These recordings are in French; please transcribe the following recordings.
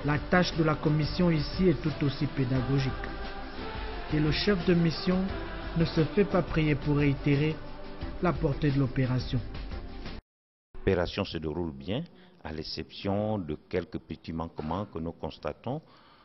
La tâche de la commission ici est tout aussi pédagogique. Et le chef de mission ne se fait pas prier pour réitérer la portée de l'opération. L'opération se déroule bien, à l'exception de quelques petits manquements que nous constatons,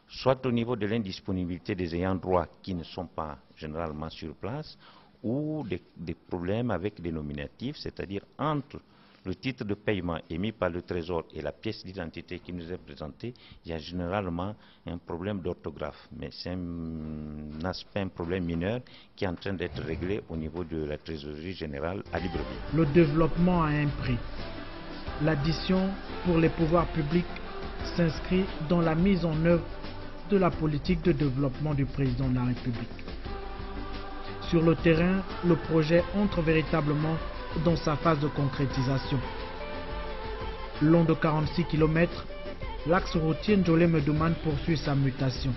soit au niveau de l'indisponibilité des ayants droit qui ne sont pas généralement sur place, ou des problèmes avec des nominatifs, c'est-à-dire entre le titre de paiement émis par le Trésor et la pièce d'identité qui nous est présentée, il y a généralement un problème d'orthographe. Mais c'est un problème mineur qui est en train d'être réglé au niveau de la trésorerie générale à Libreville. Le développement a un prix. L'addition pour les pouvoirs publics s'inscrit dans la mise en œuvre de la politique de développement du président de la République. Sur le terrain, le projet entre véritablement dans sa phase de concrétisation. Long de 46 km, l'axe routier Njolé-Medouman poursuit sa mutation.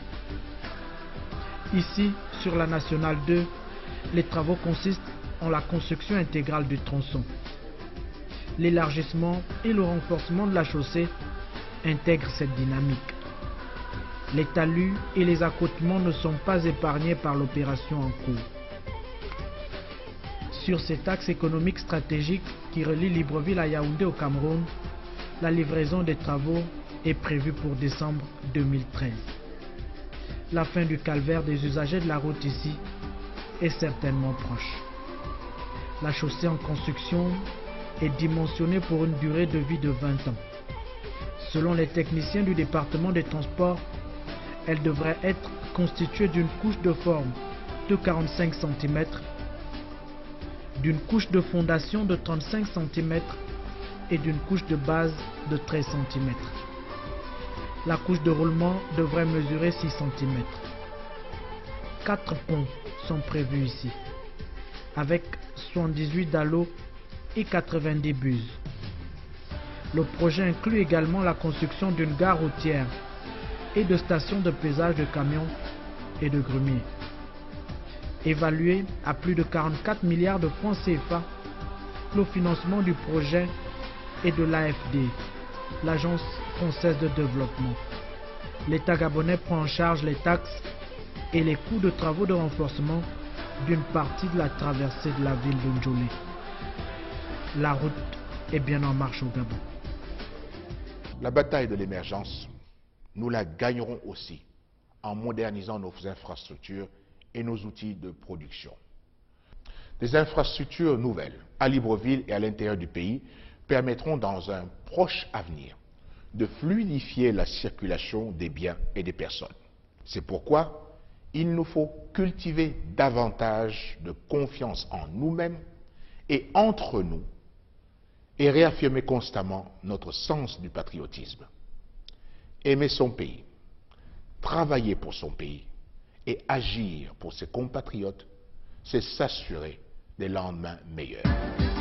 Ici, sur la Nationale 2, les travaux consistent en la construction intégrale du tronçon. L'élargissement et le renforcement de la chaussée intègrent cette dynamique. Les talus et les accotements ne sont pas épargnés par l'opération en cours. Sur cet axe économique stratégique qui relie Libreville à Yaoundé au Cameroun, la livraison des travaux est prévue pour décembre 2013. La fin du calvaire des usagers de la route ici est certainement proche. La chaussée en construction est dimensionnée pour une durée de vie de 20 ans. Selon les techniciens du département des transports, elle devrait être constituée d'une couche de forme de 45 cm, d'une couche de fondation de 35 cm et d'une couche de base de 13 cm. La couche de roulement devrait mesurer 6 cm. 4 ponts sont prévus ici, avec 78 dallos et 90 buses. Le projet inclut également la construction d'une gare routière et de stations de pesage de camions et de grumiers. Évalué à plus de 44 milliards de francs CFA, le financement du projet est de l'AFD, l'Agence française de développement. L'État gabonais prend en charge les taxes et les coûts de travaux de renforcement d'une partie de la traversée de la ville de Njolé. La route est bien en marche au Gabon. La bataille de l'émergence, nous la gagnerons aussi en modernisant nos infrastructures et nos outils de production. Des infrastructures nouvelles à Libreville et à l'intérieur du pays permettront dans un proche avenir de fluidifier la circulation des biens et des personnes. C'est pourquoi il nous faut cultiver davantage de confiance en nous-mêmes et entre nous et réaffirmer constamment notre sens du patriotisme. Aimer son pays, travailler pour son pays et agir pour ses compatriotes, c'est s'assurer des lendemains meilleurs.